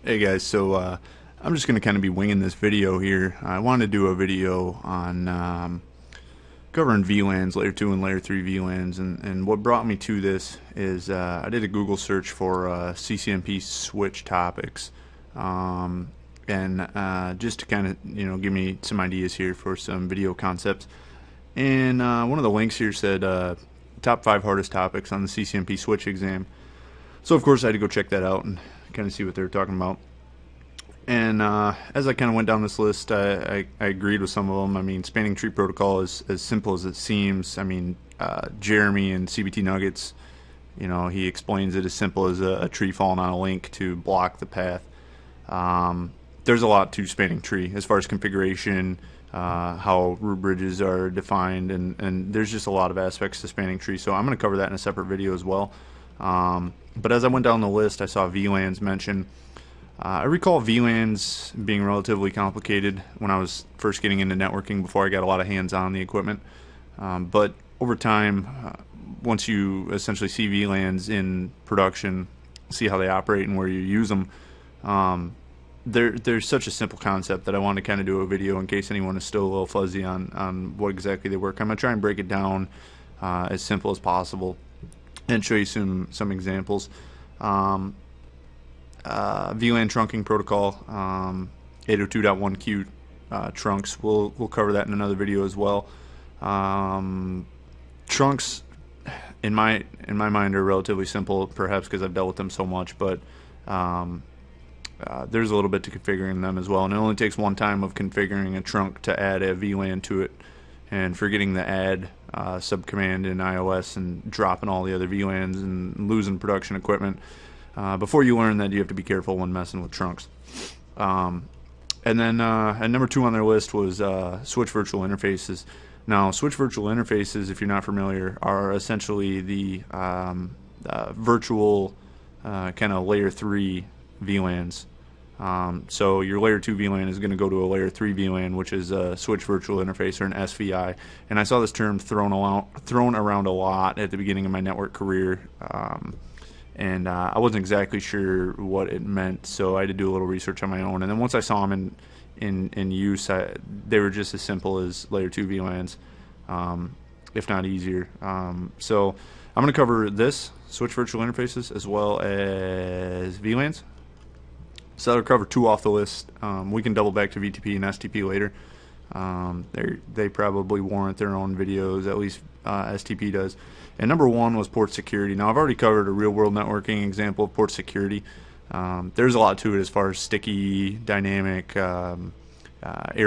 Hey guys, so I'm just going to kind of be winging this video here. I wanted to do a video on covering VLANs, layer 2 and layer 3 VLANs, and what brought me to this is I did a Google search for CCNP switch topics, and just to kind of give me some ideas here for some video concepts. And one of the links here said top 5 hardest topics on the CCNP switch exam. So of course I had to go check that out and kind of see what they were talking about. And as I kind of went down this list, I agreed with some of them. I mean, spanning tree protocol is as simple as it seems. I mean, Jeremy and CBT Nuggets, he explains it as simple as a tree falling on a link to block the path. There's a lot to spanning tree as far as configuration, how root bridges are defined, and there's just a lot of aspects to spanning tree. So I'm going to cover that in a separate video as well. But as I went down the list, I saw VLANs mentioned. I recall VLANs being relatively complicated when I was first getting into networking before I got a lot of hands-on the equipment. But over time, once you essentially see VLANs in production, see how they operate and where you use them, there's such a simple concept that I want to kind of do a video in case anyone is still a little fuzzy on what exactly they work. I'm going to try and break it down as simple as possible and show you some examples. VLAN trunking protocol, 802.1q trunks. We'll cover that in another video as well. Trunks, in my mind, are relatively simple, perhaps because I've dealt with them so much, but there's a little bit to configuring them as well, and it only takes one time of configuring a trunk to add a VLAN to it, and forgetting the add subcommand in iOS and dropping all the other VLANs and losing production equipment before you learn that you have to be careful when messing with trunks. And then at number 2 on their list was switch virtual interfaces. Now, switch virtual interfaces, if you're not familiar, are essentially the virtual kind of layer 3 VLANs. So your layer 2 VLAN is going to go to a layer 3 VLAN, which is a switch virtual interface, or an SVI. And I saw this term thrown around a lot at the beginning of my network career, and I wasn't exactly sure what it meant, so I had to do a little research on my own. And then once I saw them in use, they were just as simple as layer 2 VLANs, if not easier. So I'm going to cover this, switch virtual interfaces, as well as VLANs. So that'll cover 2 off the list. We can double back to VTP and STP later. They probably warrant their own videos, at least STP does. And number 1 was port security. Now, I've already covered a real-world networking example of port security. There's a lot to it as far as sticky, dynamic, error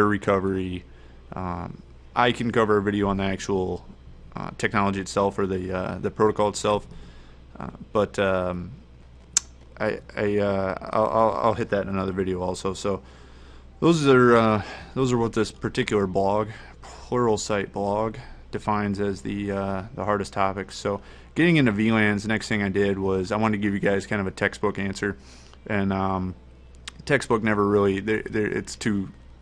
recovery. I can cover a video on the actual technology itself, or the protocol itself, but I'll hit that in another video also. So those are what this particular blog, Pluralsight blog, defines as the hardest topics. So getting into VLANs, the next thing I did was I wanted to give you guys kind of a textbook answer, and textbook never really, a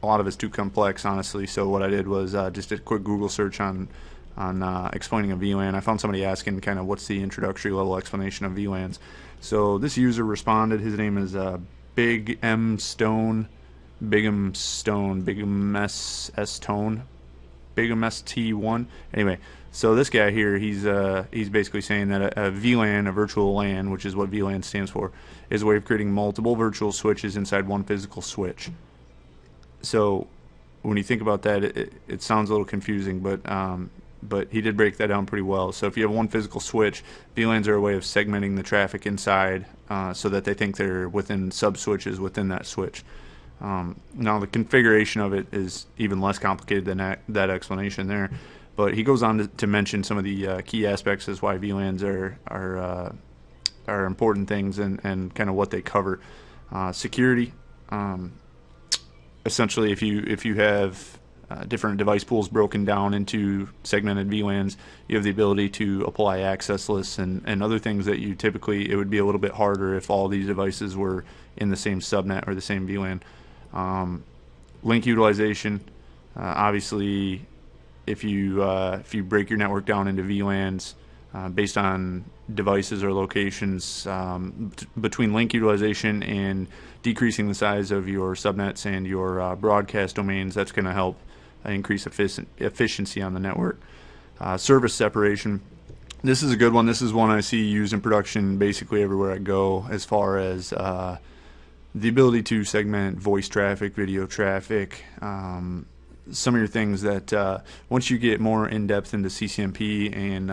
lot of it's too complex, honestly. So what I did was just a quick Google search on explaining a VLAN. I found somebody asking kind of what's the introductory level explanation of VLANs. So this user responded. His name is Big M Stone, Bigum S Tone, Bigum ST1. Anyway, so this guy here, he's basically saying that a VLAN, a virtual LAN, which is what VLAN stands for, is a way of creating multiple virtual switches inside one physical switch. So when you think about that, it sounds a little confusing, but he did break that down pretty well. So if you have one physical switch, VLANs are a way of segmenting the traffic inside so that they think they're within sub-switches within that switch. Now the configuration of it is even less complicated than that explanation there, but he goes on to mention some of the key aspects as why VLANs are important things, and kind of what they cover. Security. Essentially, if you have different device pools broken down into segmented VLANs, you have the ability to apply access lists and other things that you typically, it would be a little bit harder if all these devices were in the same subnet or the same VLAN. Link utilization. Obviously, if you break your network down into VLANs, based on devices or locations, between link utilization and decreasing the size of your subnets and your broadcast domains. That's going to help increase efficiency on the network. Service separation. This is a good one. This is one I see used in production basically everywhere I go, as far as the ability to segment voice traffic, video traffic, some of your things that once you get more in depth into CCNP and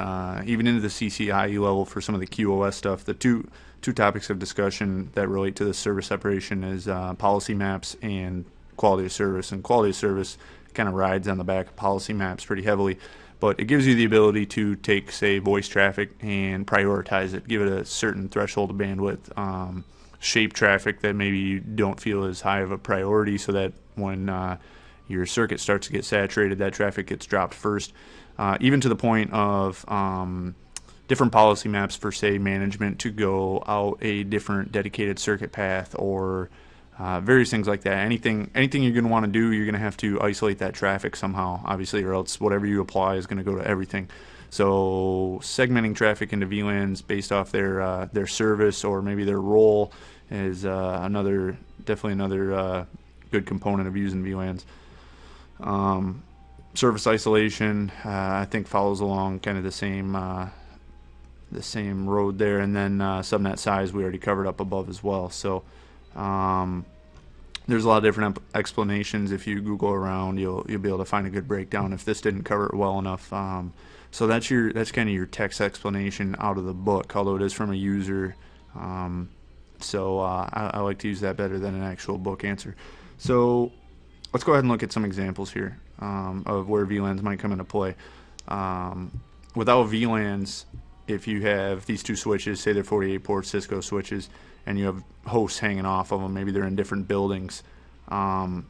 even into the CCIE level for some of the QoS stuff, the two topics of discussion that relate to the service separation is policy maps and quality of service. And quality of service kind of rides on the back of policy maps pretty heavily, but it gives you the ability to take, say, voice traffic and prioritize it, give it a certain threshold of bandwidth, shape traffic that maybe you don't feel is high of a priority, so that when your circuit starts to get saturated, that traffic gets dropped first, even to the point of different policy maps for, say, management to go out a different dedicated circuit path, or various things like that. Anything you're going to want to do, you're going to have to isolate that traffic somehow, obviously, or else whatever you apply is going to go to everything. So segmenting traffic into VLANs based off their service or maybe their role is definitely another good component of using VLANs. Service isolation, I think, follows along kind of the same road there, and then subnet size we already covered up above as well. So there's a lot of different explanations. If you Google around, you'll be able to find a good breakdown if this didn't cover it well enough. So that's kind of your text explanation out of the book, although it is from a user. So I like to use that better than an actual book answer. So let's go ahead and look at some examples here of where VLANs might come into play. Without VLANs, if you have these two switches, say they're 48-port Cisco switches, and you have hosts hanging off of them, maybe they're in different buildings, in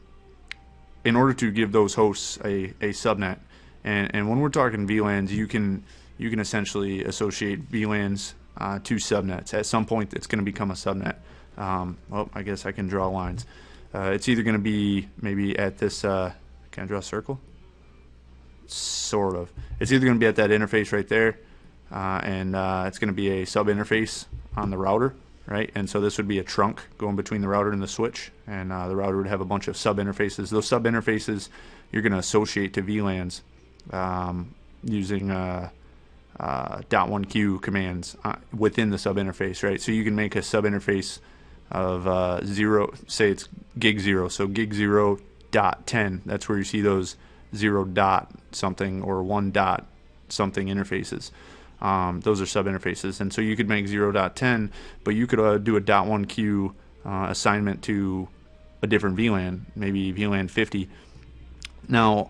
order to give those hosts a subnet, and when we're talking VLANs, you can essentially associate VLANs to subnets. At some point, it's going to become a subnet. Well, I guess I can draw lines. It's either going to be maybe at this, can I draw a circle? Sort of. It's either going to be at that interface right there, and it's going to be a sub interface on the router, right? And so this would be a trunk going between the router and the switch, and the router would have a bunch of sub interfaces. Those sub interfaces you're going to associate to VLANs using .1q commands within the sub interface, right? So you can make a sub interface of 0, say it's gig 0, so gig 0.10, that's where you see those 0 dot something or 1 dot something interfaces. Those are sub interfaces, and so you could make 0.10, but you could do a .1q assignment to a different VLAN, maybe VLAN 50. Now,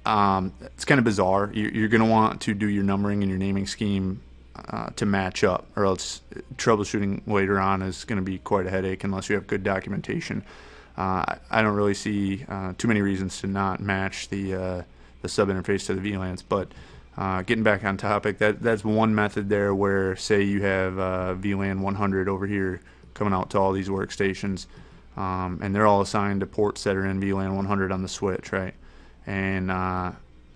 it's kind of bizarre. You're going to want to do your numbering and your naming scheme to match up, or else troubleshooting later on is going to be quite a headache unless you have good documentation. I don't really see too many reasons to not match the sub interface to the VLANs, but getting back on topic, that's one method there where, say, you have VLAN 100 over here coming out to all these workstations, and they're all assigned to ports that are in VLAN 100 on the switch, right? And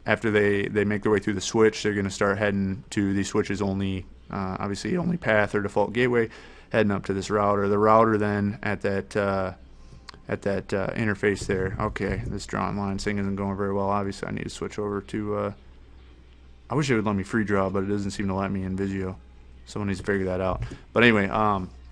after they make their way through the switch, they're going to start heading to the switch's only path or default gateway, heading up to this router. The router then at that interface there. Okay, this drawing line thing isn't going very well. Obviously, I need to switch over to. I wish it would let me free draw, but it doesn't seem to let me in Visio. Someone needs to figure that out. But anyway,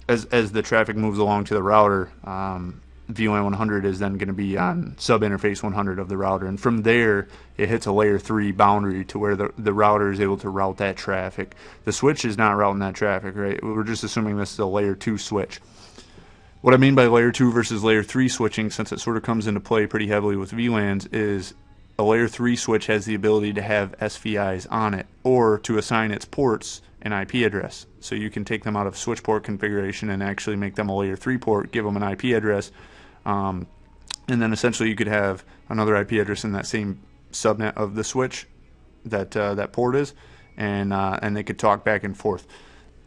as the traffic moves along to the router, VLAN 100 is then going to be on sub-interface 100 of the router, and from there it hits a layer 3 boundary to where the router is able to route that traffic. The switch is not routing that traffic, right? We're just assuming this is a layer 2 switch. What I mean by layer 2 versus layer 3 switching, since it sort of comes into play pretty heavily with VLANs, is a layer 3 switch has the ability to have SVIs on it, or to assign its ports an IP address. So you can take them out of switch port configuration and actually make them a layer 3 port, give them an IP address, and then essentially you could have another IP address in that same subnet of the switch that that port is, and they could talk back and forth.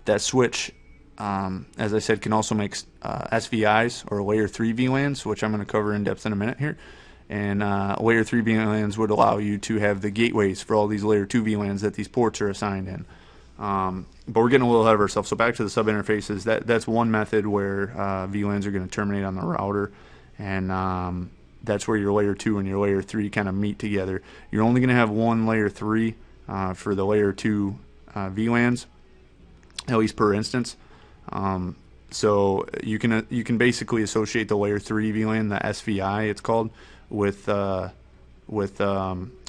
That switch, as I said, can also make SVIs or layer 3 VLANs, which I'm going to cover in depth in a minute here. And layer 3 VLANs would allow you to have the gateways for all these layer 2 VLANs that these ports are assigned in. But we're getting a little ahead of ourselves. So back to the sub interfaces. That's one method where VLANs are going to terminate on the router, and that's where your layer 2 and your layer 3 kind of meet together. You're only going to have one layer 3 for the layer 2 VLANs, at least per instance. So you can basically associate the layer 3 VLAN, the SVI it's called, with or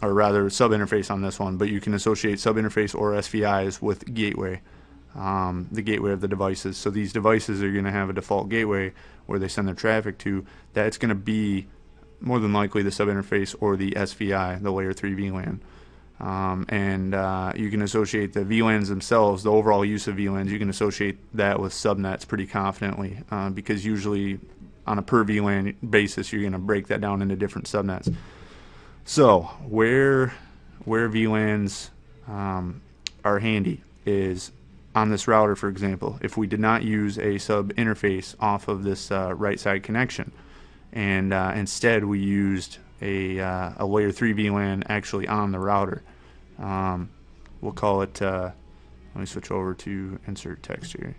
rather sub interface on this one, but you can associate sub interface or SVIs with gateway, the gateway of the devices. So these devices are going to have a default gateway where they send their traffic to. That's going to be more than likely the sub interface or the SVI, the layer 3 VLAN. You can associate the VLANs themselves, the overall use of VLANs, you can associate that with subnets pretty confidently, because usually on a per VLAN basis you're going to break that down into different subnets. So where VLANs are handy is on this router, for example. If we did not use a sub interface off of this right side connection, and instead we used a layer 3 VLAN actually on the router, we'll call it, let me switch over to insert text here.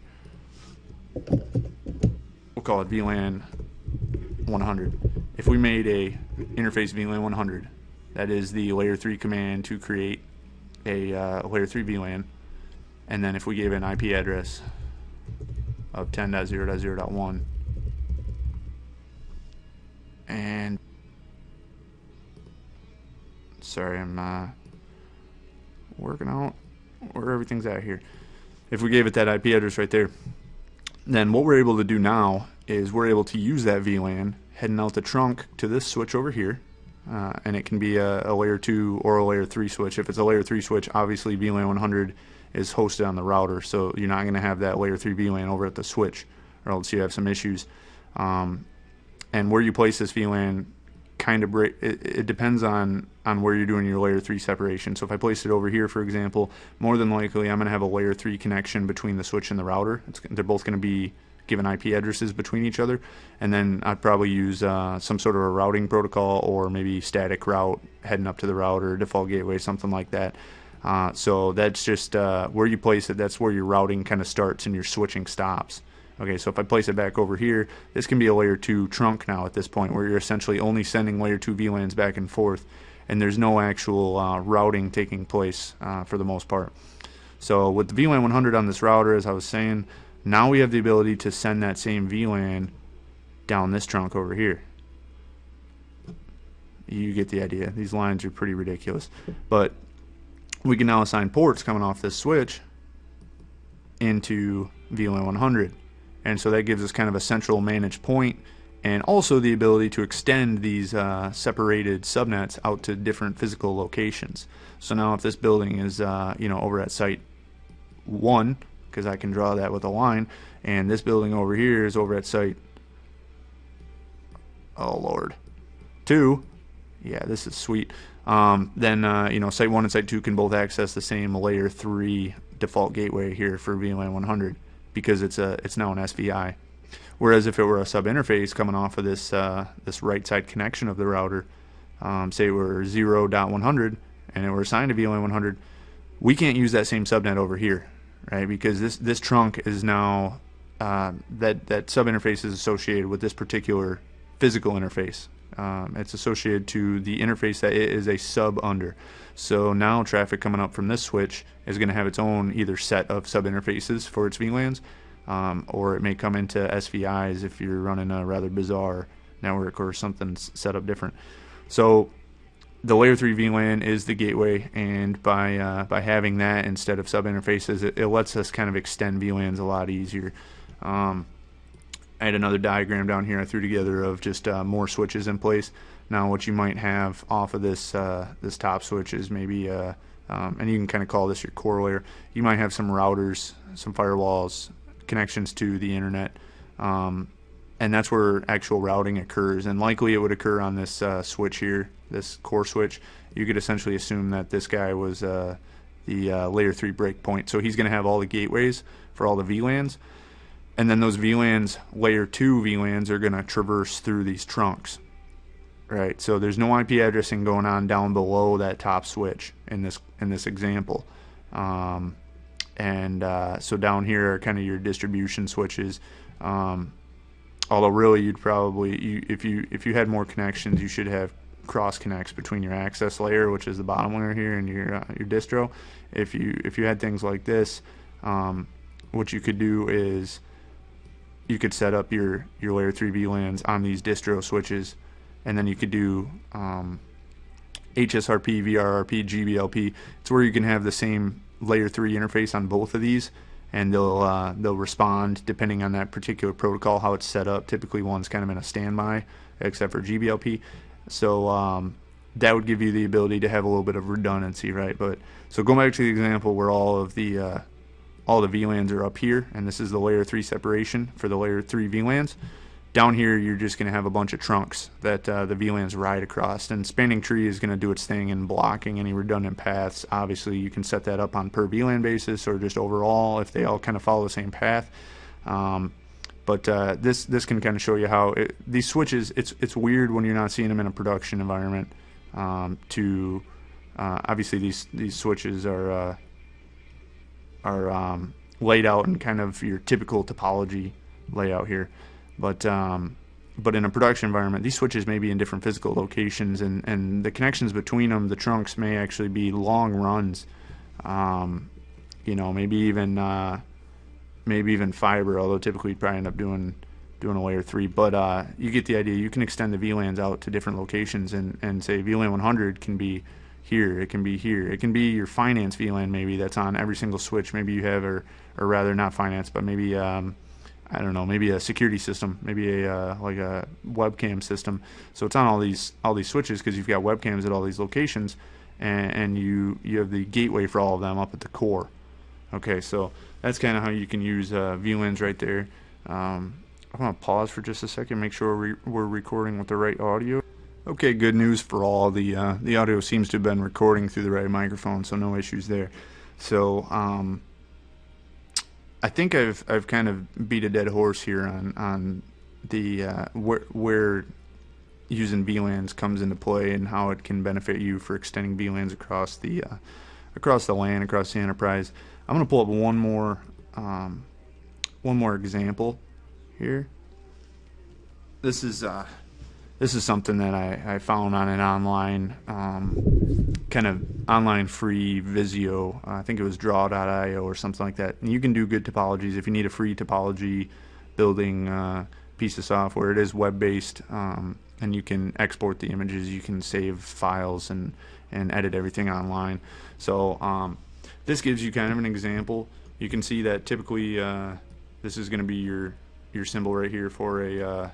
We'll call it VLAN 100. If we made a interface VLAN 100, that is the layer 3 command to create a layer 3 VLAN, and then if we gave an IP address of 10.0.0.1, and sorry, I'm working out where everything's at here. If we gave it that IP address right there, then what we're able to do now is we're able to use that VLAN heading out the trunk to this switch over here, and it can be a layer 2 or a layer 3 switch. If it's a layer 3 switch, obviously VLAN 100 is hosted on the router, so you're not going to have that layer 3 VLAN over at the switch, or else you have some issues. And where you place this VLAN kind of it depends on where you're doing your layer 3 separation. So if I place it over here, for example, more than likely I'm going to have a layer 3 connection between the switch and the router. They're both going to be given IP addresses between each other, and then I'd probably use some sort of a routing protocol, or maybe static route heading up to the router, default gateway, something like that. So that's just where you place it. That's where your routing kind of starts and your switching stops. Okay, so if I place it back over here, this can be a layer 2 trunk now at this point, where you're essentially only sending layer 2 VLANs back and forth, and there's no actual routing taking place for the most part. So with the VLAN 100 on this router, as I was saying, now we have the ability to send that same VLAN down this trunk over here. You get the idea. These lines are pretty ridiculous. But we can now assign ports coming off this switch into VLAN 100. And so that gives us kind of a central managed point, and also the ability to extend these separated subnets out to different physical locations. So now if this building is over at site 1, because I can draw that with a line, and this building over here is over at site, oh Lord, 2, yeah, this is sweet. Then site 1 and site 2 can both access the same layer 3 default gateway here for VLAN 100, because it's now an SVI. Whereas if it were a sub interface coming off of this this right side connection of the router, say it were 0.100 and it were assigned to VLAN 100, we can't use that same subnet over here, right? Because this trunk is now that sub interface is associated with this particular physical interface. It's associated to the interface that it is a sub under. So now traffic coming up from this switch is going to have its own either set of sub interfaces for its VLANs, or it may come into SVIs if you're running a rather bizarre network or something set up different. So the layer 3 VLAN is the gateway, and by having that instead of sub interfaces, it lets us kind of extend VLANs a lot easier. I had another diagram down here I threw together of just more switches in place. Now what you might have off of this this top switch is maybe and you can kind of call this your core layer. You might have some routers, some firewalls, connections to the internet, and that's where actual routing occurs, and likely it would occur on this switch here, this core switch. You could essentially assume that this guy was the layer 3 breakpoint, so he's going to have all the gateways for all the VLANs, and then those VLANs, layer 2 VLANs, are going to traverse through these trunks, right? So there's no IP addressing going on down below that top switch in this example. and so down here are kind of your distribution switches. Although really you'd probably, if you had more connections, you should have cross connects between your access layer, which is the bottom layer here, and your distro. If you had things like this, what you could do is you could set up your layer 3 VLANs on these distro switches, and then you could do HSRP, VRRP, GBLP. It's where you can have the same layer 3 interface on both of these, and they'll respond depending on that particular protocol, how it's set up. Typically one's kind of in a standby, except for GBLP. So that would give you the ability to have a little bit of redundancy, right? But so going back to the example where all the VLANs are up here, and this is the layer 3 separation for the layer 3 VLANs. Down here you're just going to have a bunch of trunks that the VLANs ride across, and spanning tree is going to do its thing in blocking any redundant paths. Obviously you can set that up on per VLAN basis or just overall if they all kind of follow the same path. But this can kind of show you how these switches, it's weird when you're not seeing them in a production environment. Obviously these switches are laid out in kind of your typical topology layout here, but in a production environment these switches may be in different physical locations, and the connections between them, the trunks, may actually be long runs, maybe even fiber, although typically you'd probably end up doing a layer 3, but you get the idea. You can extend the VLANs out to different locations, and say VLAN 100 can be here, it can be here, it can be your finance VLAN maybe that's on every single switch. Maybe you have, or rather not finance, but maybe I don't know, maybe a security system, maybe a like a webcam system. So it's on all these switches because you've got webcams at all these locations, and you have the gateway for all of them up at the core. Okay, so that's kind of how you can use VLANs right there. I'm going to pause for just a second, make sure we're recording with the right audio. Okay, good news for all. The audio seems to have been recording through the right microphone, so no issues there. So I think I've kind of beat a dead horse here on the where using VLANs comes into play and how it can benefit you for extending VLANs across the LAN, across the enterprise. I'm going to pull up one more example here. This is something that I found on an online kind of online free Visio. I think it was draw.io or something like that. And you can do good topologies if you need a free topology building piece of software. It is web-based, and you can export the images, you can save files, and edit everything online. So this gives you kind of an example. You can see that typically this is going to be your symbol right here for a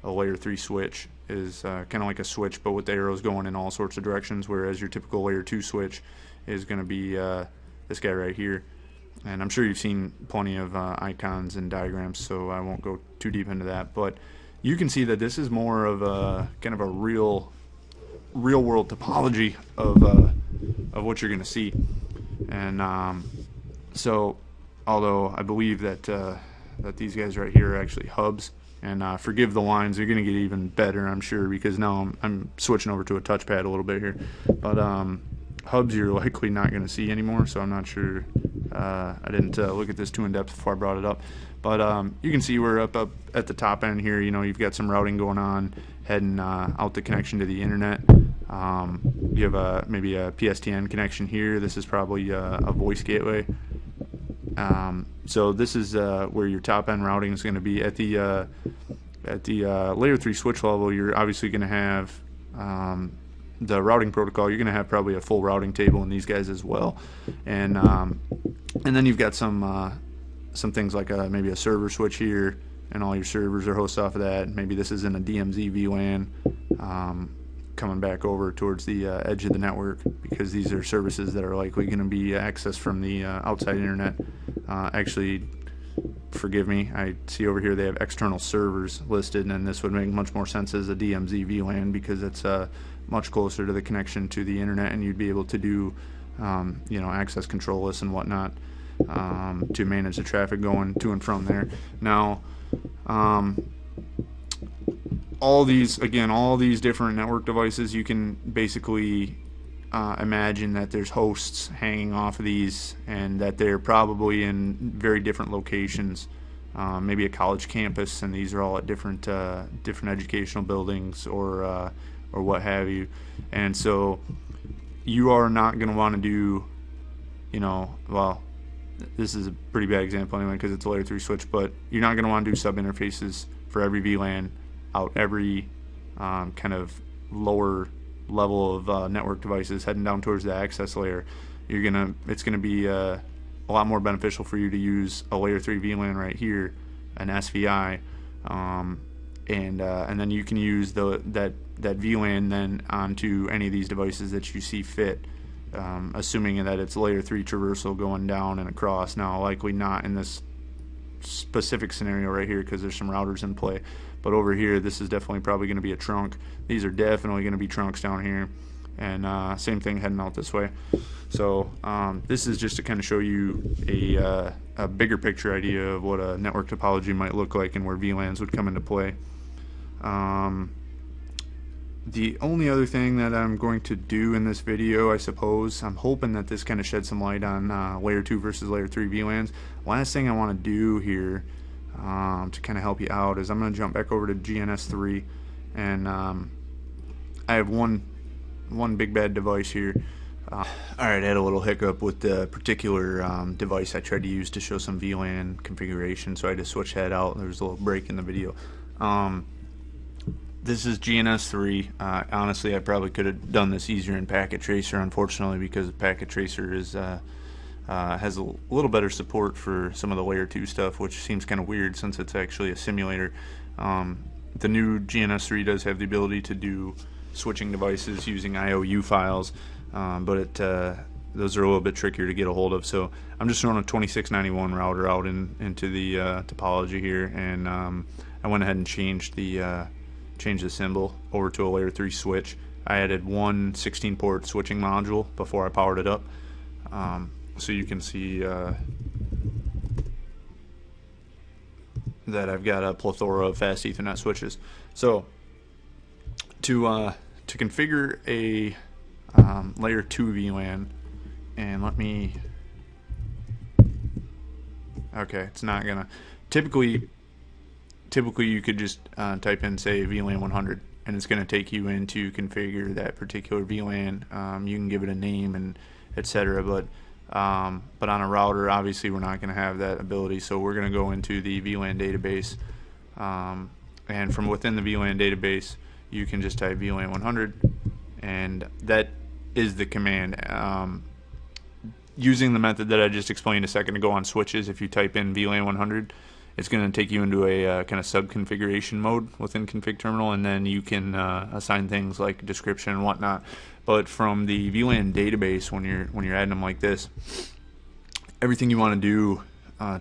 layer 3 switch. Is kind of like a switch, but with the arrows going in all sorts of directions, whereas your typical layer 2 switch is going to be this guy right here. And I'm sure you've seen plenty of icons and diagrams, so I won't go too deep into that. But you can see that this is more of a kind of a real world topology of what you're going to see. And so although I believe that these guys right here are actually hubs, and forgive the lines, they're going to get even better, I'm sure, because now I'm switching over to a touchpad a little bit here. But hubs you're likely not going to see anymore, so I'm not sure. I didn't look at this too in depth before I brought it up. But you can see we're up at the top end here. You've got some routing going on, heading out the connection to the internet. You have maybe a PSTN connection here. This is probably a voice gateway. So this is where your top end routing is going to be. At the layer 3 switch level, you're obviously going to have the routing protocol. You're going to have probably a full routing table in these guys as well, and then you've got some things like maybe a server switch here, and all your servers are hosted off of that. Maybe this is in a DMZ VLAN coming back over towards the edge of the network, because these are services that are likely going to be accessed from the outside internet. Actually, forgive me, I see over here they have external servers listed, and this would make much more sense as a DMZ VLAN because it's much closer to the connection to the internet, and you'd be able to do access control lists and whatnot to manage the traffic going to and from there. Now all these different network devices, you can basically imagine that there's hosts hanging off of these, and that they're probably in very different locations, maybe a college campus, and these are all at different educational buildings or what have you. And so you are not going to want to do, well, this is a pretty bad example anyway because it's a layer 3 switch, but you're not going to want to do sub interfaces for every VLAN out every kind of lower level of network devices heading down towards the access layer. It's gonna be a lot more beneficial for you to use a layer 3 VLAN right here, an SVI, and then you can use that VLAN then onto any of these devices that you see fit, assuming that it's layer 3 traversal going down and across. Now, likely not in this specific scenario right here because there's some routers in play, but over here this is definitely probably going to be a trunk. These are definitely going to be trunks down here, and same thing heading out this way. So this is just to kind of show you a bigger picture idea of what a network topology might look like and where VLANs would come into play. The only other thing that I'm going to do in this video, I suppose, I'm hoping that this kind of sheds some light on layer 2 versus layer 3 VLANs. Last thing I want to do here to kind of help you out is I'm going to jump back over to GNS3, and I have one big bad device here. Alright, I had a little hiccup with the particular device I tried to use to show some VLAN configuration, so I had to switch that out. There was a little break in the video. This is GNS3. Honestly, I probably could have done this easier in Packet Tracer, unfortunately, because Packet Tracer has a little better support for some of the layer 2 stuff, which seems kind of weird since it's actually a simulator. The new GNS3 does have the ability to do switching devices using IOU files, but those are a little bit trickier to get a hold of. So I'm just throwing a 2691 router out into the topology here, and I went ahead and changed the symbol over to a layer 3 switch. I added one 16-port switching module before I powered it up, so you can see that I've got a plethora of fast Ethernet switches. So to configure a layer 2 VLAN, and okay, it's not gonna, typically you could just type in, say, VLAN 100, and it's going to take you in to configure that particular VLAN. You can give it a name and etc. But on a router, obviously, we're not going to have that ability. So we're going to go into the VLAN database, and from within the VLAN database, you can just type VLAN 100, and that is the command. Using the method that I just explained a second ago on switches, if you type in VLAN 100, it's going to take you into a kind of sub-configuration mode within config terminal, and then you can assign things like description and whatnot. But from the VLAN database, when you're adding them like this, everything you want to do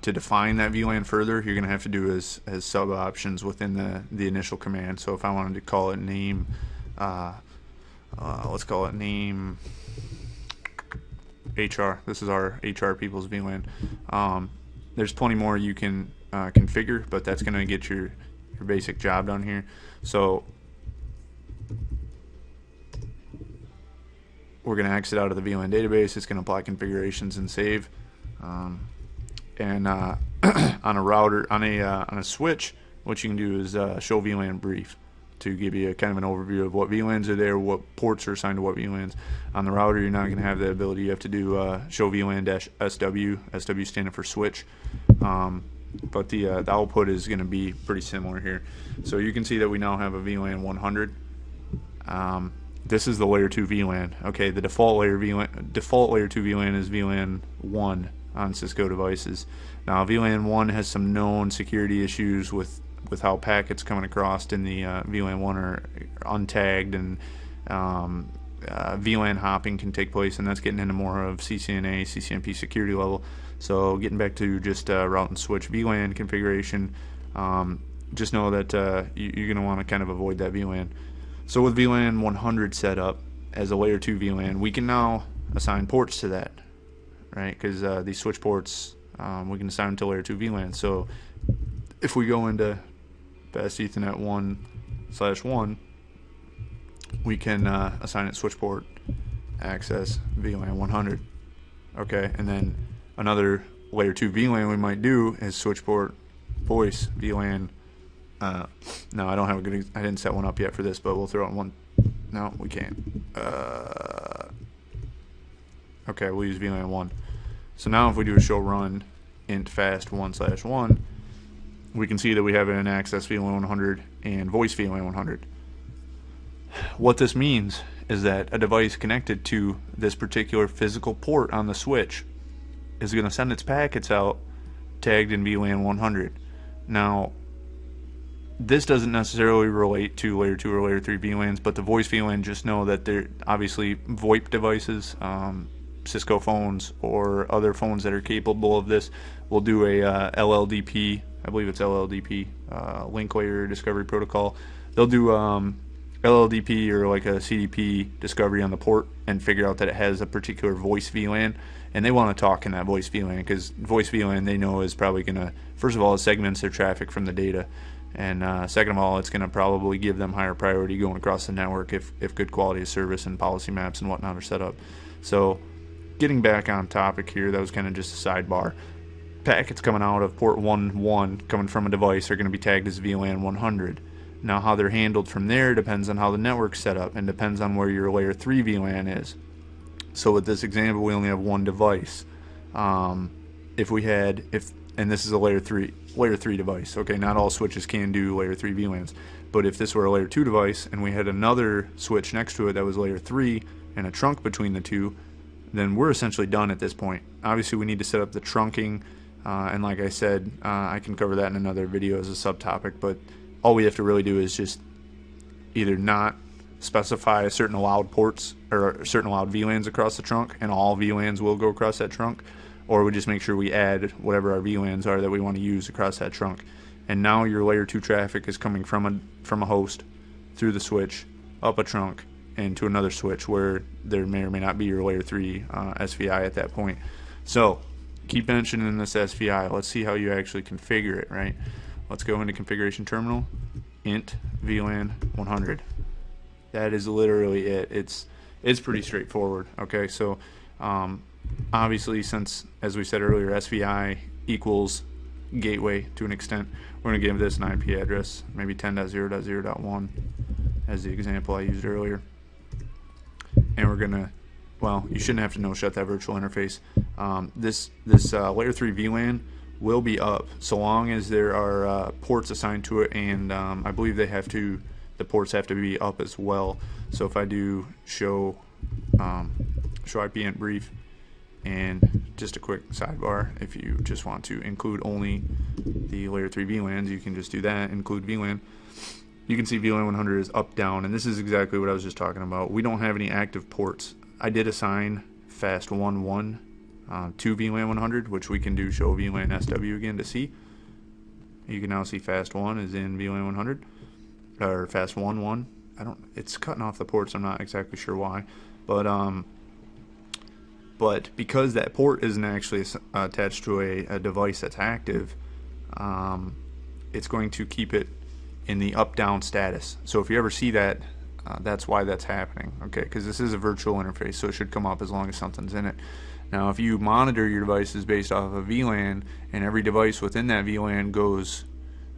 to define that VLAN further, you're going to have to do as sub options within the initial command. So if I wanted to call it name, let's call it name HR. This is our HR people's VLAN. There's plenty more you can configure, but that's going to get your basic job done here. So we're going to exit out of the VLAN database. It's going to apply configurations and save. And on a router, on a switch, what you can do is show VLAN brief to give you a kind of an overview of what VLANs are there, what ports are assigned to what VLANs. On the router, you're not going to have that ability. You have to do show VLAN-SW, SW standing for switch. But the output is going to be pretty similar here. So you can see that we now have a VLAN 100. This is the layer 2 VLAN. Okay, the default layer 2 VLAN is VLAN 1 on Cisco devices. Now VLAN 1 has some known security issues with how packets coming across in the VLAN 1 are untagged, and VLAN hopping can take place, and that's getting into more of CCNA, CCNP security level. So getting back to just route and switch VLAN configuration, just know that you're going to want to kind of avoid that VLAN. So with VLAN 100 set up as a layer 2 VLAN, we can now assign ports to that, right? Because these switch ports, we can assign them to layer 2 VLAN. So if we go into Fast Ethernet 1/1, we can assign it switch port access VLAN 100. Okay, and then another layer 2 VLAN we might do is switchport voice VLAN. No, I don't have a good. I didn't set one up yet for this, but we'll throw in one. No, we can't. Okay, we'll use VLAN 1. So now if we do a show run int fast 1/1, we can see that we have an access VLAN 100 and voice VLAN 100. What this means is that a device connected to this particular physical port on the switch is going to send its packets out tagged in VLAN 100. Now, this doesn't necessarily relate to layer 2 or layer 3 VLANs, but the voice VLAN, just know that they're obviously VoIP devices, Cisco phones or other phones that are capable of this will do a LLDP, I believe it's LLDP, link layer discovery protocol. They'll do LLDP or like a CDP discovery on the port and figure out that it has a particular voice VLAN, and they want to talk in that voice VLAN because voice VLAN they know is probably going to, first of all, it segments their traffic from the data, and second of all, it's going to probably give them higher priority going across the network if good quality of service and policy maps and whatnot are set up. So getting back on topic here, that was kind of just a sidebar. Packets coming out of port 1.1 coming from a device are going to be tagged as VLAN 100. Now how they're handled from there depends on how the network's set up and depends on where your layer 3 VLAN is. So with this example, we only have one device. If we had, and this is a layer 3 device, okay, not all switches can do layer 3 VLANs, but if this were a layer 2 device and we had another switch next to it that was layer 3 and a trunk between the two, then we're essentially done at this point. Obviously we need to set up the trunking, and like I said, I can cover that in another video as a subtopic, but all we have to really do is just either not specify certain allowed ports or certain allowed VLANs across the trunk, and all VLANs will go across that trunk, or we just make sure we add whatever our VLANs are that we want to use across that trunk. And now your layer 2 traffic is coming from a host through the switch up a trunk and to another switch where there may or may not be your layer 3 SVI at that point. So keep mentioning this SVI. Let's see how you actually configure it, right? Let's go into configuration terminal, int VLAN 100. That is literally it. It's pretty straightforward. Okay, so obviously, since, as we said earlier, SVI equals gateway to an extent, we're going to give this an IP address, maybe 10.0.0.1 as the example I used earlier. And we're going to, well, you shouldn't have to no-shut that virtual interface. This layer 3 VLAN will be up so long as there are ports assigned to it, and I believe the ports have to be up as well. So if I do show IP int brief, and just a quick sidebar, if you just want to include only the layer 3 VLANs, you can just do that, include VLAN. You can see VLAN 100 is up, down, and this is exactly what I was just talking about. We don't have any active ports. I did assign fast 1.1 to VLAN 100, which we can do show VLAN SW again to see. You can now see fast 1 is in VLAN 100, or fast 1.1. It's cutting off the ports, I'm not exactly sure why, but because that port isn't actually attached to a device that's active, it's going to keep it in the up-down status. So if you ever see that, that's why that's happening, okay? Because this is a virtual interface, so it should come up as long as something's in it. Now, if you monitor your devices based off of VLAN, and every device within that VLAN goes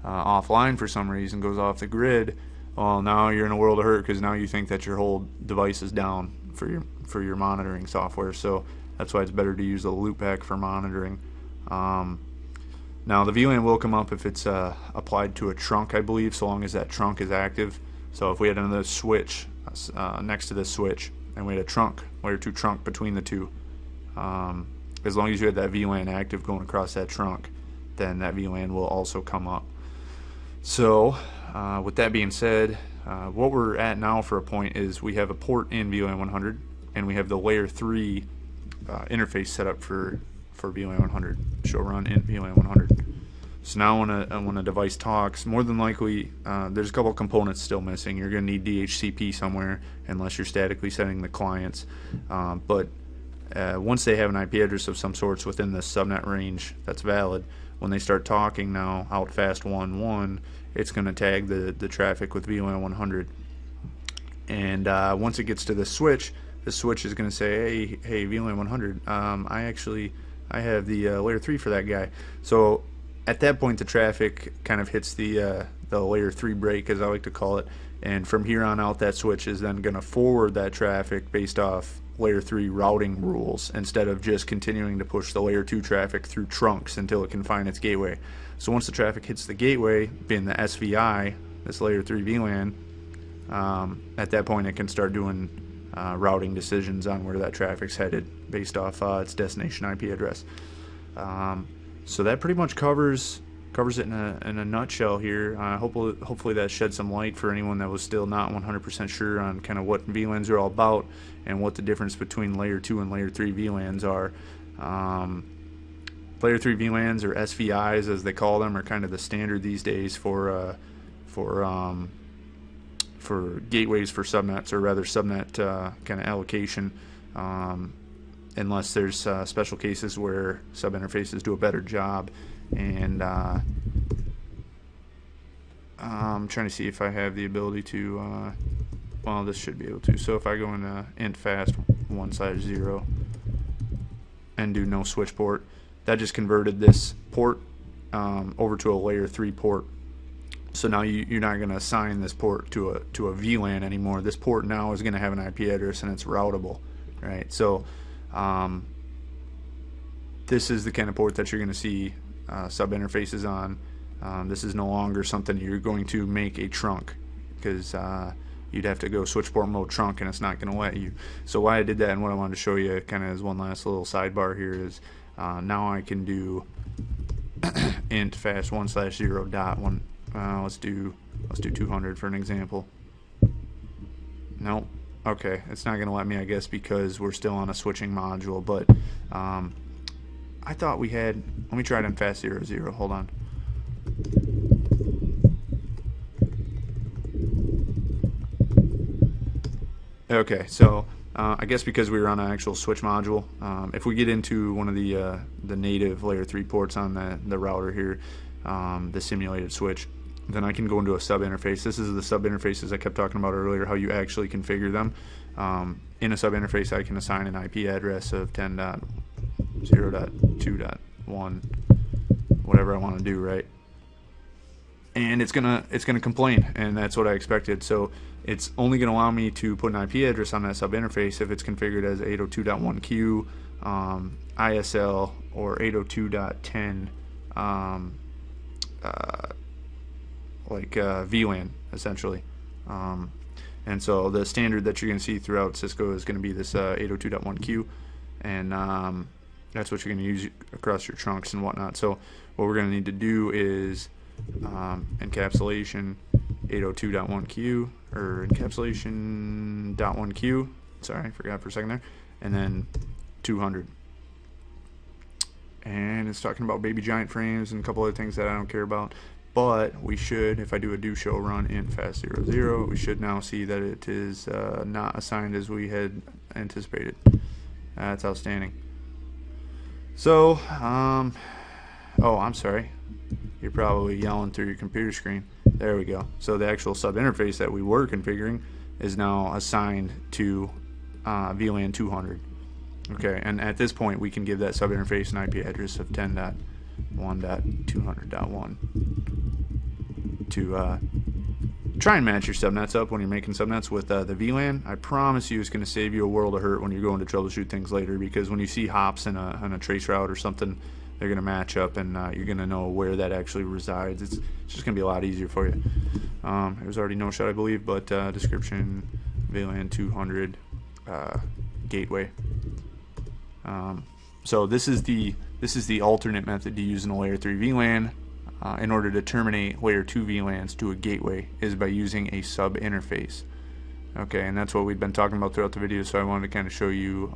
offline for some reason, goes off the grid, well, now you're in a world of hurt, because now you think that your whole device is down for your monitoring software. So that's why it's better to use a loopback for monitoring. Now the VLAN will come up if it's applied to a trunk, I believe, so long as that trunk is active. So if we had another switch next to this switch, and we had a trunk, layer 2 trunk between the two, as long as you had that VLAN active going across that trunk, then that VLAN will also come up. So with that being said, what we're at now for a point is we have a port in VLAN 100, and we have the layer 3 interface set up for VLAN 100. Show run int VLAN 100. So now when a device talks, more than likely there's a couple components still missing. You're going to need DHCP somewhere, unless you're statically setting the clients. But once they have an IP address of some sorts within the subnet range that's valid, when they start talking now out fast 1.1, it's going to tag the traffic with VLAN 100. And once it gets to the switch, the switch is going to say, hey, VLAN 100, I have the layer 3 for that guy. So at that point, the traffic kind of hits the layer 3 break, as I like to call it, and from here on out, that switch is then going to forward that traffic based off layer 3 routing rules, instead of just continuing to push the layer 2 traffic through trunks until it can find its gateway. So once the traffic hits the gateway, being the SVI, this layer 3 VLAN, at that point it can start doing routing decisions on where that traffic's headed based off its destination IP address. So that pretty much covers it in a nutshell here. Hopefully that shed some light for anyone that was still not 100% sure on kind of what VLANs are all about and what the difference between layer 2 and layer 3 VLANs are. Layer 3 VLANs, or SVIs as they call them, are kind of the standard these days for gateways for subnets, or rather subnet kind of allocation, unless there's special cases where sub interfaces do a better job. And I'm trying to see if I have the ability to well, this should be able to. So if I go into int fast 1/0 and do no switch port, that just converted this port over to a layer 3 port. So now you're not going to assign this port to a VLAN anymore. This port now is going to have an IP address and it's routable, right? So this is the kind of port that you're going to see sub interfaces on. This is no longer something you're going to make a trunk, because you'd have to go switch port mode trunk and it's not going to let you. So why I did that, and what I wanted to show you kind of as one last little sidebar here, is now I can do int fast 1/0 dot 1. Let's do 200 for an example. Nope. Okay, it's not going to let me, I guess, because we're still on a switching module. But I thought we had. Let me try it in fast 0/0. Hold on. Okay, so I guess because we were on an actual switch module, if we get into one of the native layer 3 ports on the router here, the simulated switch, then I can go into a sub interface. This is the sub interfaces I kept talking about earlier, how you actually configure them. In a sub interface, I can assign an IP address of 10.0.2.1, whatever I want to do, right? And it's gonna complain, and that's what I expected. So it's only going to allow me to put an IP address on that sub interface if it's configured as 802.1q, ISL, or 802.10 VLAN, essentially. And so the standard that you're going to see throughout Cisco is going to be this 802.1q, and that's what you're going to use across your trunks and whatnot. So what we're going to need to do is encapsulation 802.1q, or encapsulation.1q, sorry, I forgot for a second there, and then 200. And it's talking about baby giant frames and a couple other things that I don't care about. But we should, if I do a do show run int fast 0/0, we should now see that it is not assigned as we had anticipated. That's outstanding. So, oh, I'm sorry. You're probably yelling through your computer screen. There we go. So the actual sub interface that we were configuring is now assigned to VLAN 200. Okay, and at this point we can give that sub interface an IP address of 10.1.200.1 to try and match your subnets up when you're making subnets with the VLAN. I promise you it's going to save you a world of hurt when you're going to troubleshoot things later, because when you see hops in a trace route or something, they're going to match up, and you're going to know where that actually resides. It's just going to be a lot easier for you. There's already no shot, I believe, but description VLAN 200 gateway. So this is the alternate method to use in a layer 3 VLAN in order to terminate layer 2 VLANs to a gateway, is by using a sub interface. Okay, and that's what we've been talking about throughout the video, so I wanted to kind of show you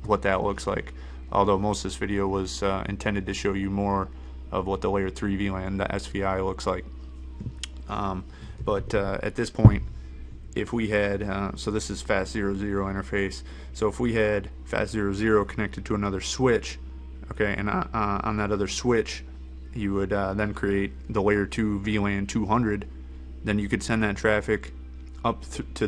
what that looks like. Although most of this video was intended to show you more of what the layer 3 VLAN, the SVI, looks like. But at this point, if we had, so this is fast 0/0 interface, so if we had fast 0/0 connected to another switch, okay, and on that other switch you would then create the layer 2 VLAN 200, then you could send that traffic up to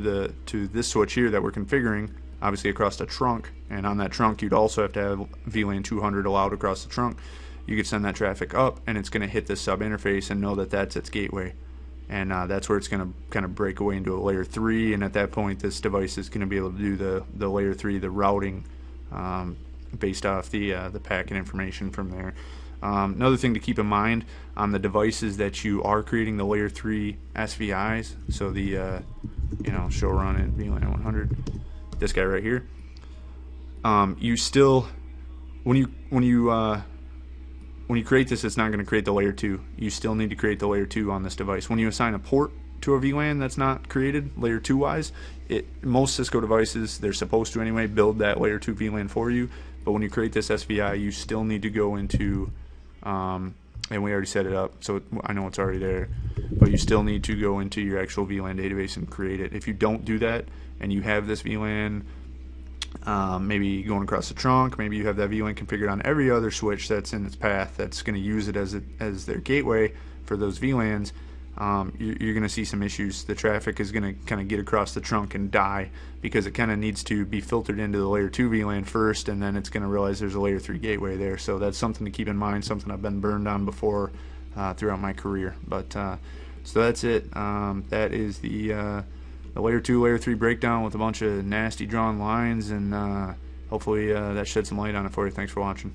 this switch here that we're configuring obviously across the trunk, and on that trunk you'd also have to have VLAN 200 allowed across the trunk. You could send that traffic up, and it's going to hit this sub interface and know that that's its gateway, and that's where it's going to kind of break away into a layer 3, and at that point this device is going to be able to do the layer 3, the routing, based off the packet information from there. Another thing to keep in mind on the devices that you are creating the layer 3 SVIs, so the show run at VLAN 100, this guy right here, you still, when you create this, it's not going to create the layer 2. You still need to create the layer 2 on this device. When you assign a port to a VLAN that's not created layer 2 wise, most Cisco devices, they're supposed to anyway, build that layer 2 VLAN for you. But when you create this SVI, you still need to go into, and we already set it up, so I know it's already there, but you still need to go into your actual VLAN database and create it. If you don't do that, and you have this VLAN maybe going across the trunk, maybe you have that VLAN configured on every other switch that's in its path that's going to use it as their gateway for those VLANs, you're going to see some issues. The traffic is going to kind of get across the trunk and die because it kind of needs to be filtered into the layer 2 VLAN first, and then it's going to realize there's a layer 3 gateway there. So that's something to keep in mind, something I've been burned on before throughout my career. But so that's it. That is the layer 2, layer 3 breakdown with a bunch of nasty drawn lines, and hopefully that shed some light on it for you. Thanks for watching.